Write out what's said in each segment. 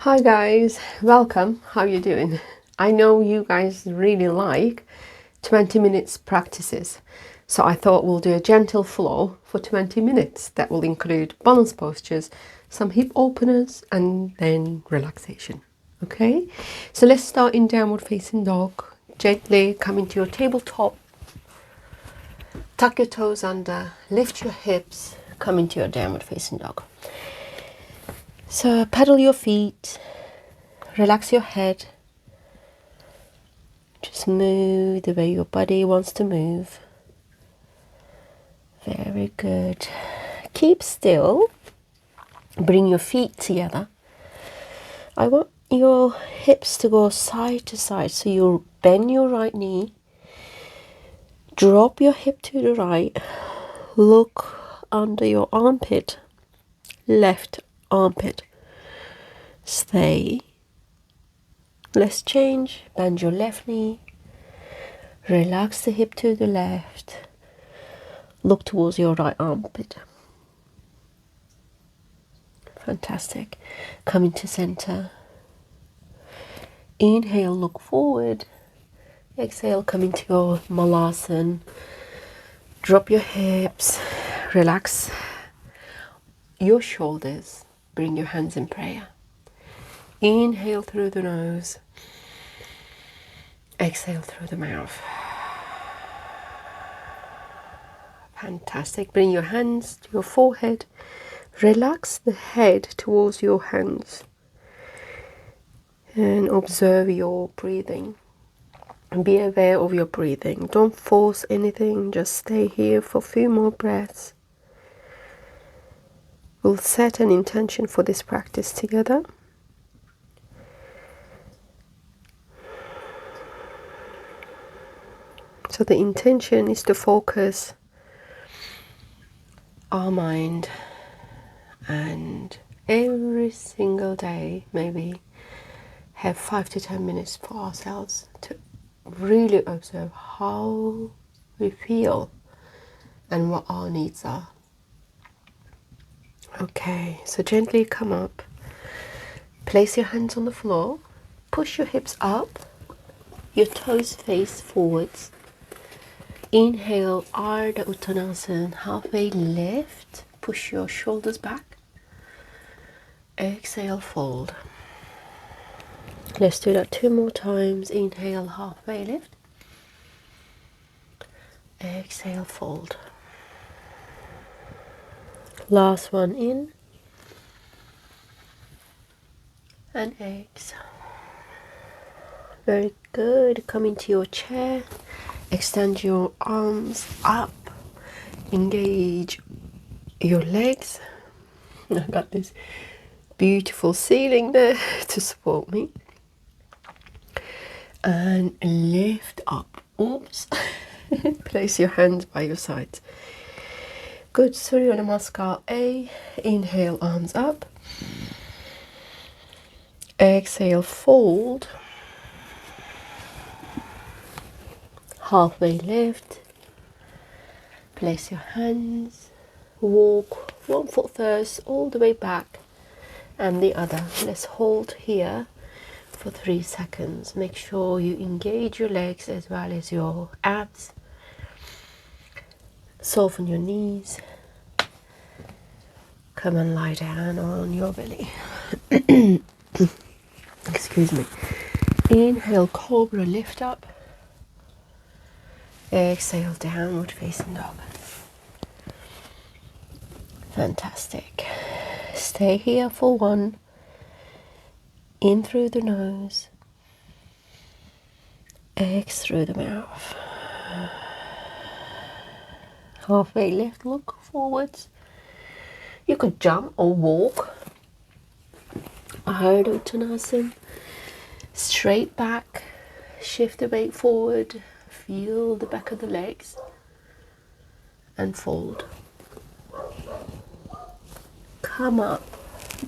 Hi guys, welcome. How you doing? I know you guys really like 20 minutes practices, so I thought we'll do a gentle flow for 20 minutes that will include balance postures, some hip openers and then relaxation. Okay, so let's start in downward facing dog. Gently come into your tabletop, tuck your toes under, lift your hips, come into your downward facing dog. So pedal your feet, relax your head, just move the way your body wants to move. Very good. Keep still, bring your feet together. I want your hips to go side to side, so you bend your right knee, drop your hip to the right, look under your armpit, left armpit, stay. Let's change. Bend your left knee, relax the hip to the left, look towards your right armpit. Fantastic. Come into center. Inhale, look forward. Exhale, come into your malasana. Drop your hips, relax your shoulders, bring your hands in prayer. Inhale through the nose, exhale through the mouth. Fantastic. Bring your hands to your forehead. Relax the head towards your hands and observe your breathing. Be aware of your breathing. Don't force anything, just stay here for a few more breaths. We'll set an intention for this practice together. So the intention is to focus our mind, and every single day maybe have 5 to 10 minutes for ourselves to really observe how we feel and what our needs are. Okay, so gently come up, place your hands on the floor, push your hips up, your toes face forwards. Inhale, Ardha Uttanasana, halfway lift, push your shoulders back. Exhale, fold. Let's do that 2 more times. Inhale, halfway lift. Exhale, fold. Last one in. And exhale. Very good. Come into your chair. Extend your arms up. Engage your legs. I've got this beautiful ceiling there to support me. And lift up. Oops. Place your hands by your sides. Good. Surya Namaskar A. Inhale, arms up. Exhale, fold. Halfway lift. Place your hands. Walk 1 foot first all the way back and the other. Let's hold here for 3 seconds. Make sure you engage your legs as well as your abs. Soften your knees. Come and lie down on your belly. Excuse me. Inhale, cobra, lift up. Exhale, downward facing dog. Fantastic. Stay here for 1. In through the nose. Exhale through the mouth. Halfway lift, look forwards. You could jump or walk. Ardha Uttanasana. Straight back. Shift the weight forward. Feel the back of the legs. And fold. Come up.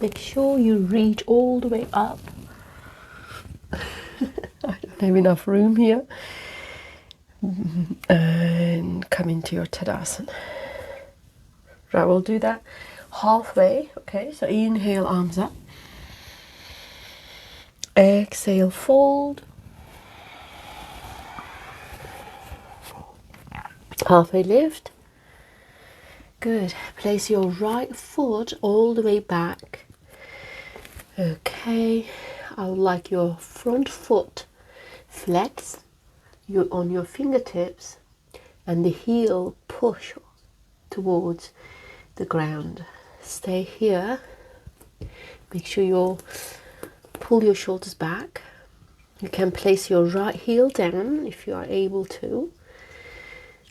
Make sure you reach all the way up. I don't have enough room here. And come into your Tadasana. Right, we'll do that halfway. Okay, so inhale, arms up. Exhale, fold. Halfway lift. Good. Place your right foot all the way back. Okay. I would like your front foot flex on your fingertips and the heel push towards the ground. Stay here. Make sure you pull your shoulders back. You can place your right heel down if you are able to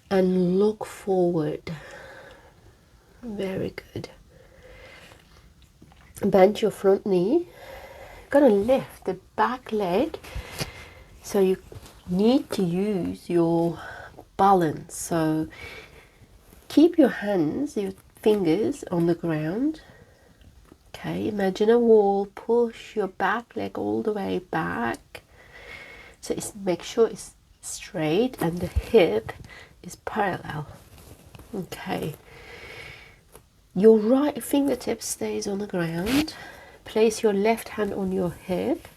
and look forward. Very good. Bend your front knee. You're going to lift the back leg, so you need to use your balance. So keep your hands, your fingers on the ground. Okay, imagine a wall. Push your back leg all the way back. So make sure it's straight and the hip is parallel. Okay. Your right fingertip stays on the ground. Place your left hand on your hip.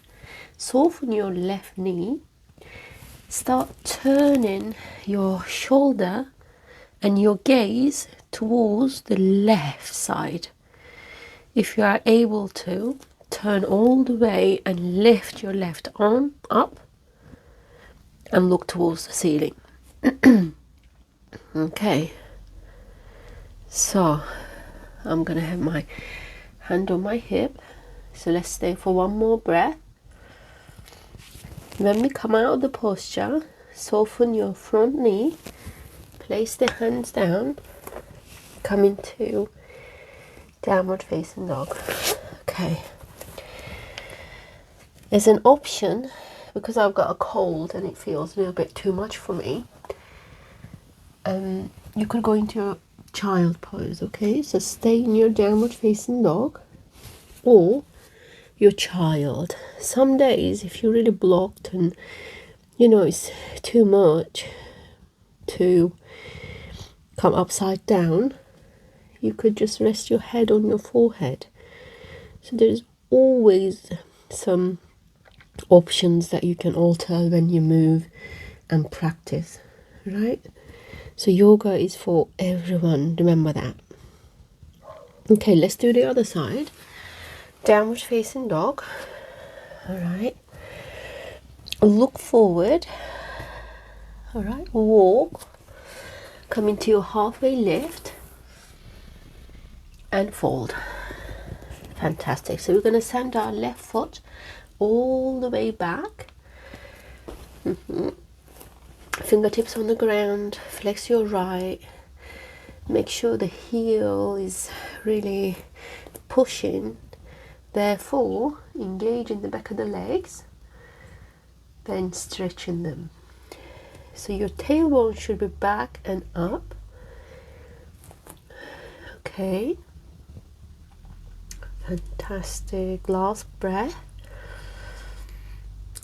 Soften your left knee. Start turning your shoulder and your gaze towards the left side. If you are able to, turn all the way and lift your left arm up and look towards the ceiling. Okay. So I'm gonna have my hand on my hip. So let's stay for one more breath. When we come out of the posture, soften your front knee, place the hands down, come into downward facing dog. Okay. As an option, because I've got a cold and it feels a little bit too much for me, you could go into a child pose. Okay, so stay in your downward facing dog or your child. Some days if you're really blocked and you know it's too much to come upside down, you could just rest your head on your forehead. So there's always some options that you can alter when you move and practice, right? So yoga is for everyone, remember that. Okay, let's do the other side. Downward facing dog. All right. Look forward. All right. Walk. Come into your halfway lift and fold. Fantastic. So we're going to send our left foot all the way back. Fingertips on the ground. Flex your right. Make sure the heel is really pushing. Therefore, engage in the back of the legs, then stretching them. So your tailbone should be back and up. Okay. Fantastic. Last breath.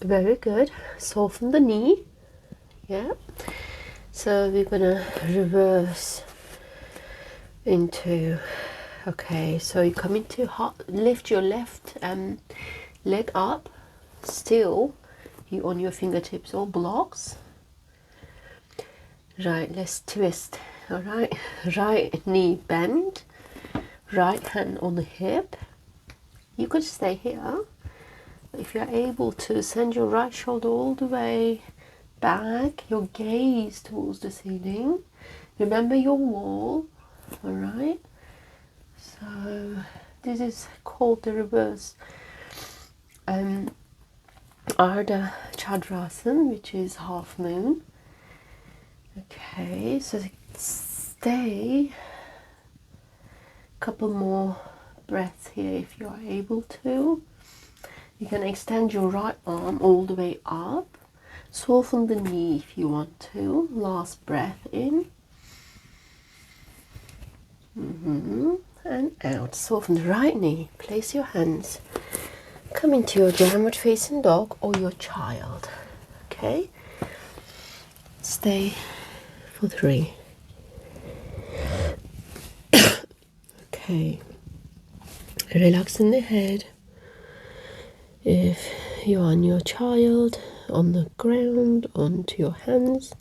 Very good. Soften the knee. Yeah. So we're gonna reverse into. Okay, so you come into lift your left leg up. Still, you on your fingertips or blocks. Right, let's twist. All right, right knee bend, right hand on the hip. You could stay here. If you're able to, send your right shoulder all the way back, your gaze towards the ceiling. Remember your wall. All right. So this is called the reverse Ardha Chadrasana, which is half moon. Okay, so stay a couple more breaths here if you are able to. You can extend your right arm all the way up. Soften the knee if you want to. Last breath in. And out. Soften the right knee. Place your hands. Come into your downward facing dog or your child. Okay. Stay for 3. Okay. Relaxing the head. If you and your child on the ground, onto your hands.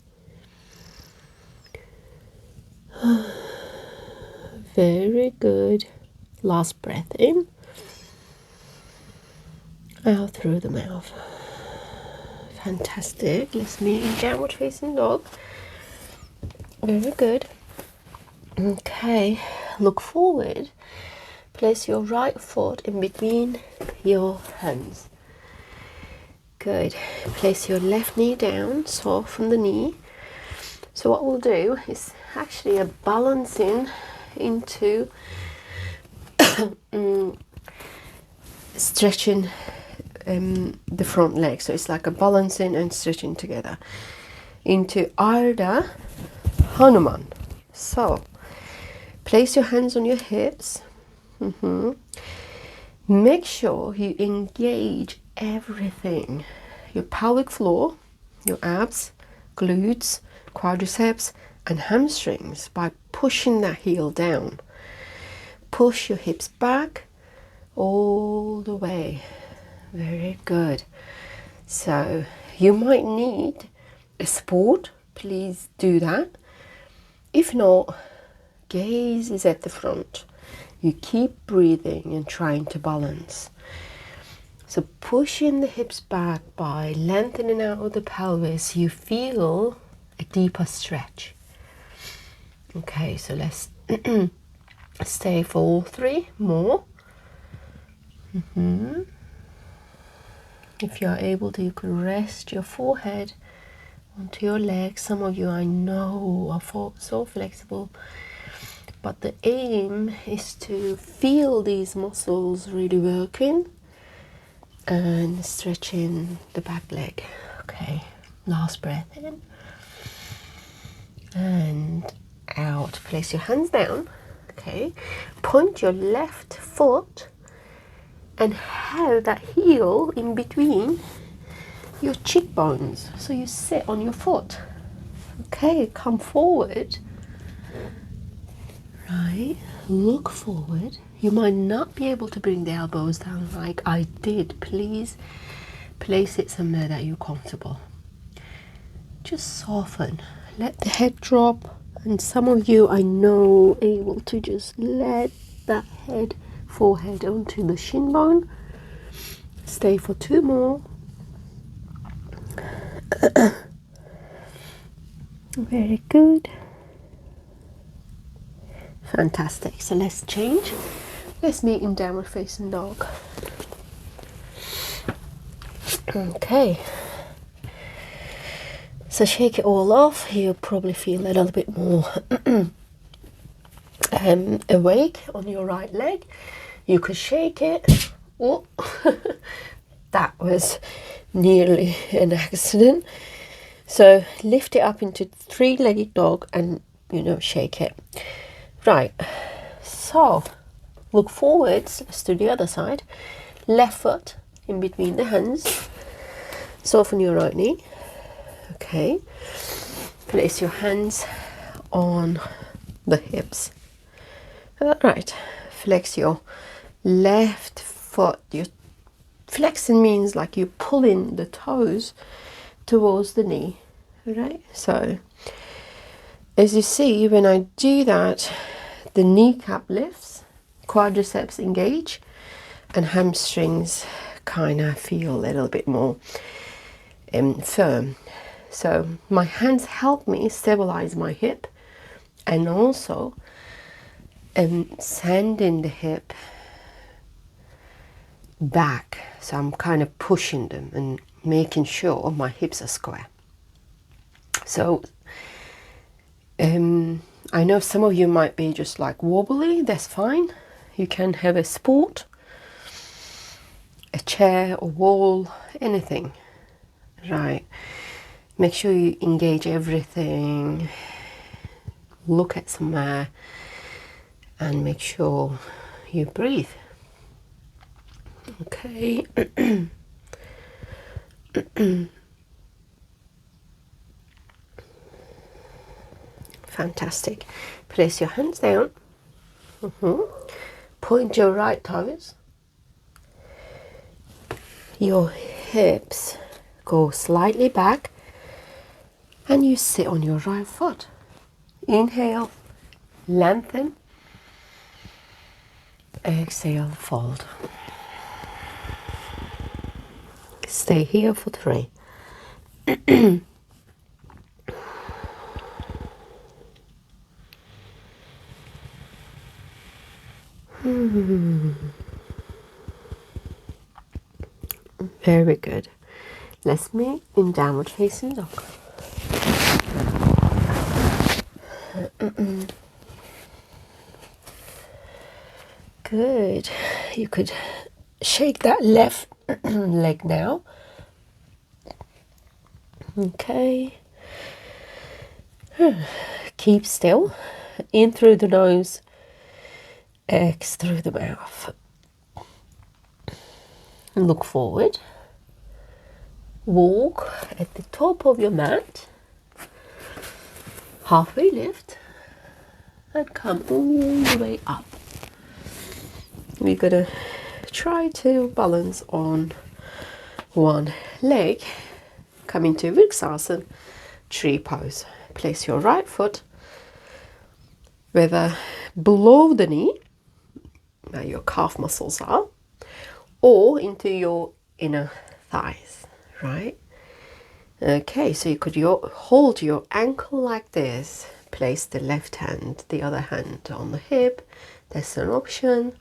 Very good. Last breath in, out through the mouth. Fantastic. Let's meet in downward facing dog. Very good. Okay, look forward. Place your right foot in between your hands. Good. Place your left knee down, soften the knee. So what we'll do is actually a balancing into stretching the front leg. So it's like a balancing and stretching together into Ardha Hanuman. So place your hands on your hips. Make sure you engage everything. Your pelvic floor, your abs, glutes, quadriceps and hamstrings by pushing that heel down. Push your hips back all the way. Very good. So you might need a support. Please do that. If not, gaze is at the front. You keep breathing and trying to balance. So pushing the hips back by lengthening out of the pelvis, you feel a deeper stretch. Okay, so let's stay for all three more. If you are able to, you can rest your forehead onto your legs. Some of you I know are so flexible, but the aim is to feel these muscles really working and stretching the back leg. Okay, last breath in and out. Place your hands down. Okay, point your left foot and have that heel in between your cheekbones, so you sit on your foot. Okay, come forward. Right, look forward. You might not be able to bring the elbows down like I did. Please place it somewhere that you're comfortable. Just soften, let the head drop, and some of you I know able to just let that forehead onto the shin bone. Stay for two more. Very good. Fantastic. So let's change. Let's meet in downward facing dog. Okay. So shake it all off. You'll probably feel a little bit more awake on your right leg. You could shake it. Oh, that was nearly an accident. So lift it up into three-legged dog and, shake it. Right, so look forwards. Let's do the other side. Left foot in between the hands. Soften your right knee. Okay. Place your hands on the hips. Right. Flex your left foot. Your flexing means like you're pulling the toes towards the knee. Right. So as you see, when I do that, the kneecap lifts, quadriceps engage, and hamstrings kind of feel a little bit more firm. So my hands help me stabilize my hip and also sending the hip back. So I'm kind of pushing them and making sure my hips are square. So I know some of you might be just like wobbly. That's fine. You can have a support, a chair, a wall, anything. Right. Make sure you engage everything. Look at somewhere and make sure you breathe. Okay. Fantastic. Place your hands down. Point your right toes. Your hips go slightly back, and you sit on your right foot. Inhale, lengthen. Exhale, fold. Stay here for 3. Very good. Let's meet in downward facing dog. Good. You could shake that left leg now. Okay. Keep still. In through the nose, X through the mouth. Look forward. Walk at the top of your mat. Halfway lift. And come all the way up. We're going to try to balance on one leg. Come into Virksasana, tree pose. Place your right foot whether below the knee, where your calf muscles are, or into your inner thighs, right? Okay, so you could hold your ankle like this. Place the left hand, the other hand on the hip. That's an option.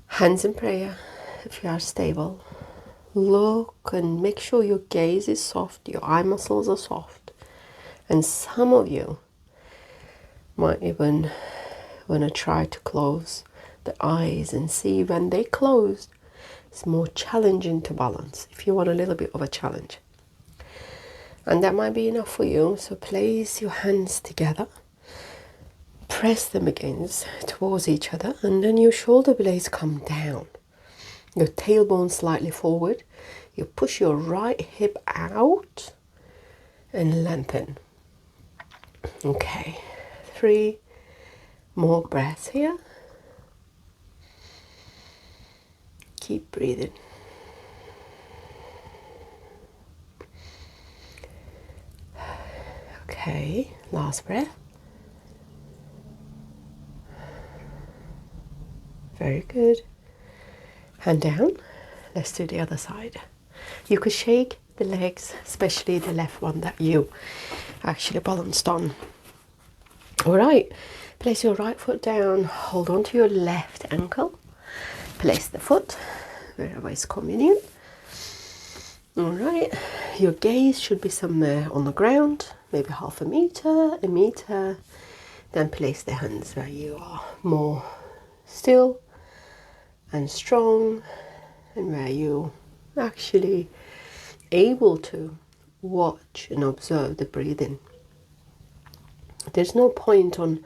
Hands in prayer if you are stable. Look and make sure your gaze is soft, your eye muscles are soft. And some of you might even want to try to close the eyes and see when they close. It's more challenging to balance if you want a little bit of a challenge. And that might be enough for you. So place your hands together. Press them against towards each other, and then your shoulder blades come down. Your tailbone slightly forward. You push your right hip out and lengthen. Okay, 3 more breaths here. Keep breathing. Okay, last breath. Very good. Hand down. Let's do the other side. You could shake the legs, especially the left one that you actually balanced on. All right, place your right foot down, hold on to your left ankle, place the foot wherever it's convenient. All right, your gaze should be somewhere on the ground, maybe half a meter, then place the hands where you are more still and strong, and where you actually able to watch and observe the breathing. There's no point on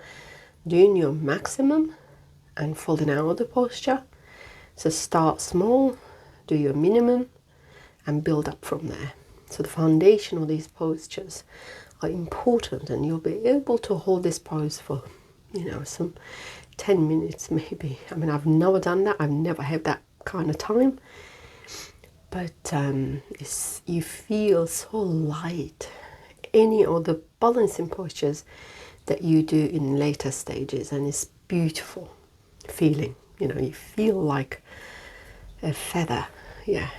doing your maximum and falling out of the posture. So start small, do your minimum, and build up from there. So the foundation of these postures are important, and you'll be able to hold this pose for, some 10 minutes maybe. I mean, I've never done that. I've never had that kind of time. But you feel so light. Any of the balancing postures that you do in later stages, and it's beautiful feeling. You feel like a feather. Yeah.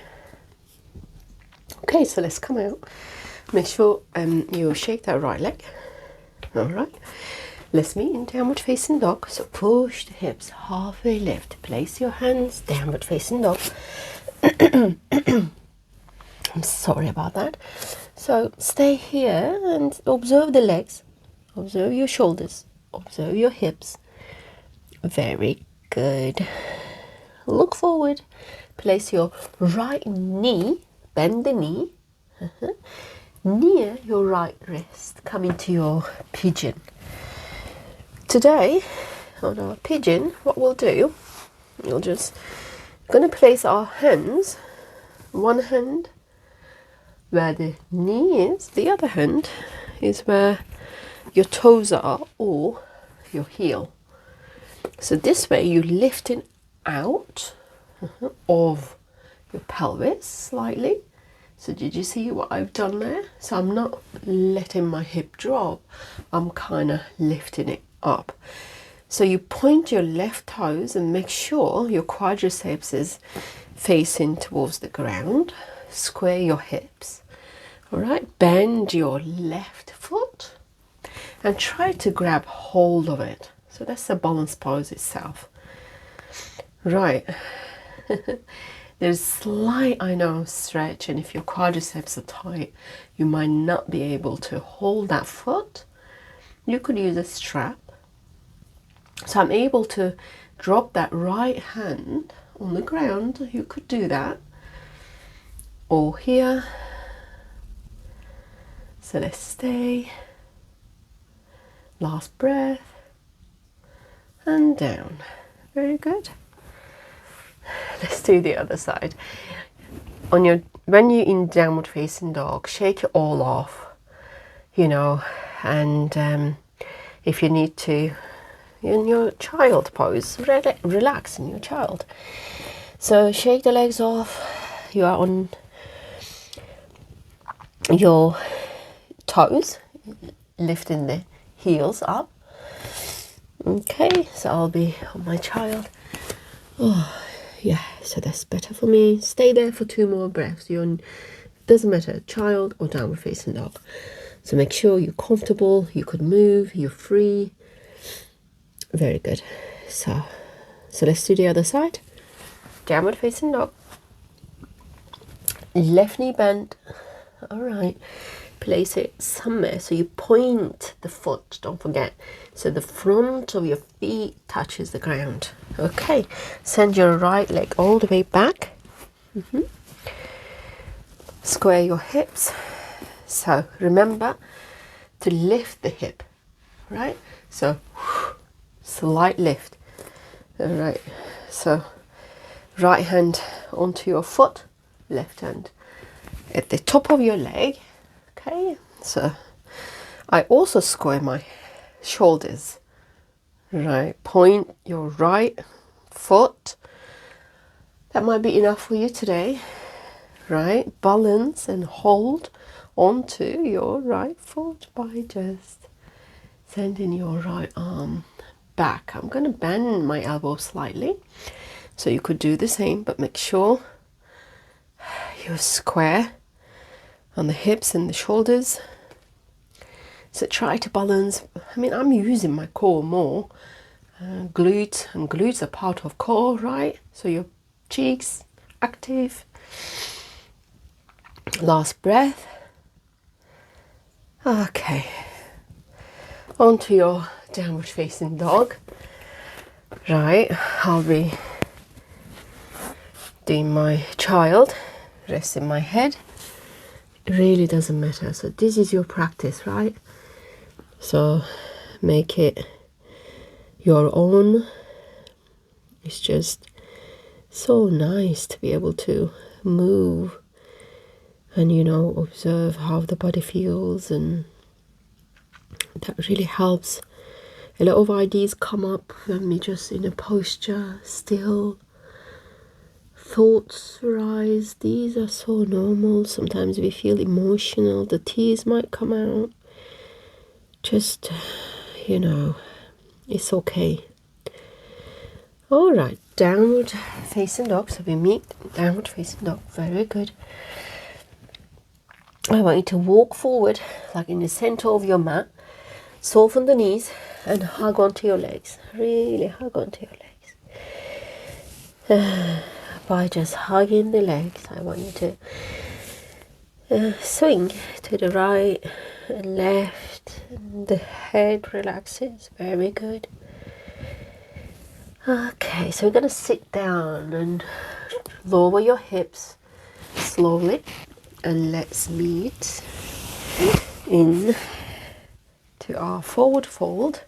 Okay, so let's come out. Make sure you shake that right leg. All right. Let's meet in downward facing dog. So push the hips, halfway lift. Place your hands, downward facing dog. I'm sorry about that. So stay here and observe the legs. Observe your shoulders. Observe your hips. Very good. Look forward. Place your right knee, bend the knee, near your right wrist. Come into your pigeon. Today, on our pigeon, what we'll do, we'll just going to place our hands, one hand where the knee is, the other hand is where your toes are, or your heel. So this way you're lifting out of your pelvis slightly. So did you see what I've done there? So I'm not letting my hip drop, I'm kind of lifting it up. So you point your left toes and make sure your quadriceps is facing towards the ground. Square your hips. All right, bend your left foot and try to grab hold of it. So that's the balance pose itself. Right. There's slight, I know, stretch, and if your quadriceps are tight, you might not be able to hold that foot. You could use a strap. So I'm able to drop that right hand on the ground. You could do that. Or here. So let's stay. Last breath. And down. Very good. Let's do the other side. When you're in downward facing dog, shake it all off, you know, and if you need to, in your child pose, relax in your child. So shake the legs off. You are on your toes, lifting the heels up. Okay, so I'll be on my child. Oh, yeah, so that's better for me. Stay there for 2 more breaths. Doesn't matter, child or downward facing dog. So make sure you're comfortable, you could move, you're free. Very good. So let's do the other side. Downward facing dog. Left knee bent. All right. Place it somewhere. So you point the foot, don't forget. So the front of your feet touches the ground. Okay. Send your right leg all the way back. Square your hips. So remember to lift the hip, right? So slight lift. All right. So right hand onto your foot, left hand at the top of your leg. Okay, so I also square my shoulders, right? Point your right foot. That might be enough for you today, right? Balance and hold onto your right foot by just sending your right arm back. I'm going to bend my elbow slightly, so you could do the same, but make sure you're square on the hips and the shoulders. So try to balance. I mean, I'm using my core more. Glutes are part of core, right? So your cheeks active. Last breath. Okay. Onto your downward facing dog. Right, I'll be doing my child, resting my head. It really doesn't matter. So this is your practice, right? So make it your own. It's just so nice to be able to move and, you know, observe how the body feels, and that really helps. A lot of ideas come up when we're just in a posture, still. Thoughts arise. These are so normal. Sometimes we feel emotional. The tears might come out. Just, you know, it's okay. All right, downward facing dog. So we meet downward facing dog. Very good. I want you to walk forward, like in the center of your mat. Soften the knees and hug onto your legs. Really hug onto your legs. By just hugging the legs, I want you to swing to the right and left, and the head relaxes. Very good. Okay, so we're going to sit down and lower your hips slowly, and let's meet in to our forward fold,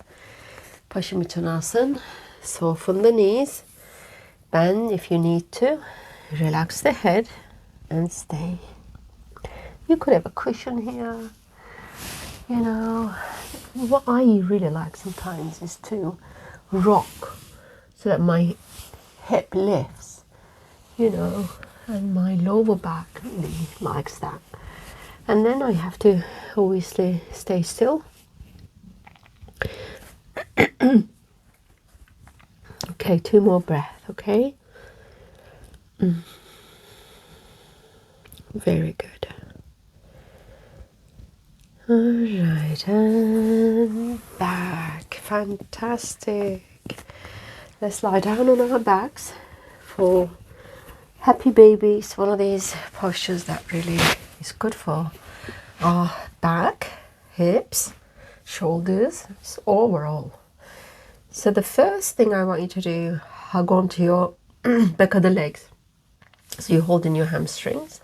Paschimottanasana. Soften the knees. Bend if you need to. Relax the head and stay. You could have a cushion here. You know, what I really like sometimes is to rock so that my hip lifts. You know, and my lower back really likes that. And then I have to obviously stay still. Okay, 2 more breaths, okay? Very good. All right, and back. Fantastic. Let's lie down on our backs for happy babies. One of these postures that really is good for our back, hips, shoulders, overall. So the first thing I want you to do, hug onto your back of the legs. So you're holding your hamstrings.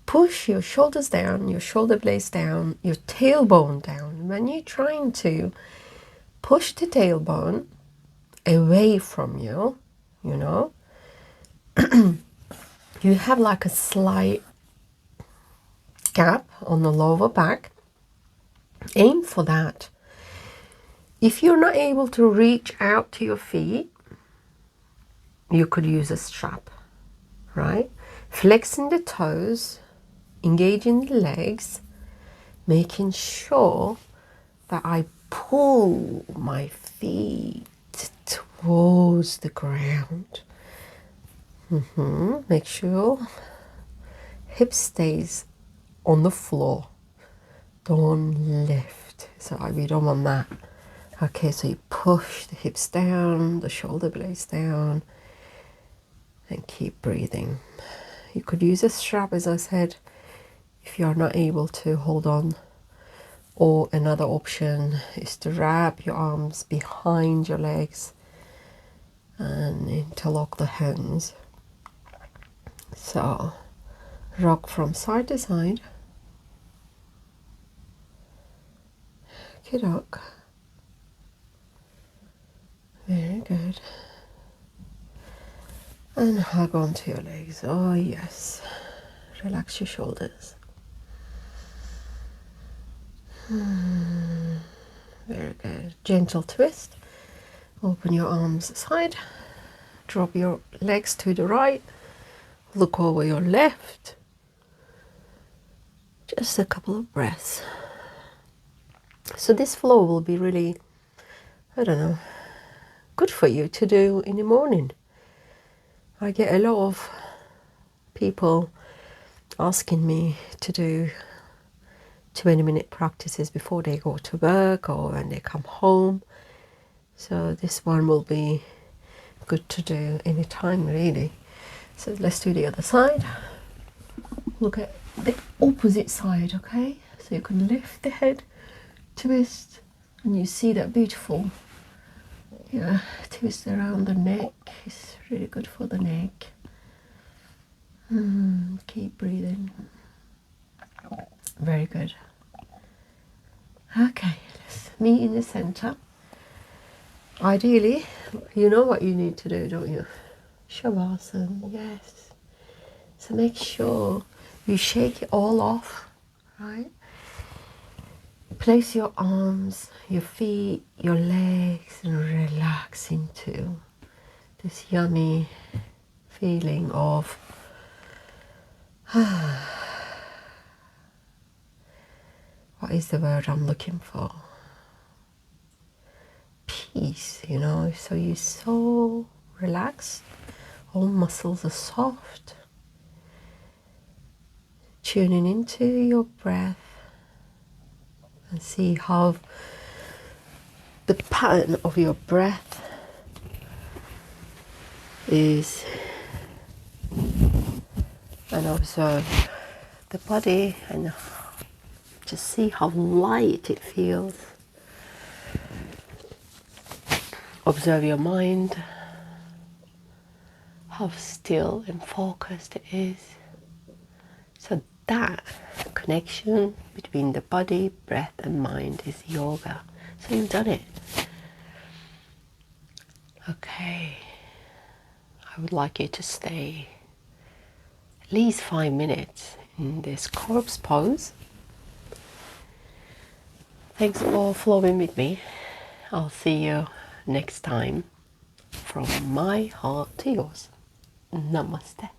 Push your shoulders down, your shoulder blades down, your tailbone down. When you're trying to push the tailbone away from you, you know, you have like a slight gap on the lower back. Aim for that. If you're not able to reach out to your feet, you could use a strap, right? Flexing the toes, engaging the legs, making sure that I pull my feet towards the ground. Make sure hip stays on the floor. Don't lift. So we don't want that. Okay, so you push the hips down, the shoulder blades down, and keep breathing. You could use a strap, as I said, if you're not able to hold on. Or another option is to wrap your arms behind your legs and interlock the hands. So, rock from side to side. Okay, rock. Very good. And hug onto your legs. Oh yes. Relax your shoulders. Very good. Gentle twist. Open your arms aside. Drop your legs to the right. Look over your left. Just a couple of breaths. So this flow will be really, I don't know, good for you to do in the morning. I get a lot of people asking me to do 20-minute practices before they go to work or when they come home. So this one will be good to do anytime really. So let's do the other side. Look at the opposite side, okay? So you can lift the head, twist, and you see that beautiful, twist around the neck. It's really good for the neck. Keep breathing. Very good. Okay, let's meet in the center. Ideally, you know what you need to do, don't you? Shavasana, yes. So make sure you shake it all off, right? Place your arms, your feet, your legs, and relax into this yummy feeling of what is the word I'm looking for? Peace, you know. So you're so relaxed, all muscles are soft. Tuning into your breath and see how the pattern of your breath is, and observe the body and just see how light it feels. Observe your mind, how still and focused it is. So that connection between the body, breath and mind is yoga. So you've done it. Okay. I would like you to stay at least 5 minutes in this corpse pose. Thanks for flowing with me. I'll see you next time. From my heart to yours. Namaste.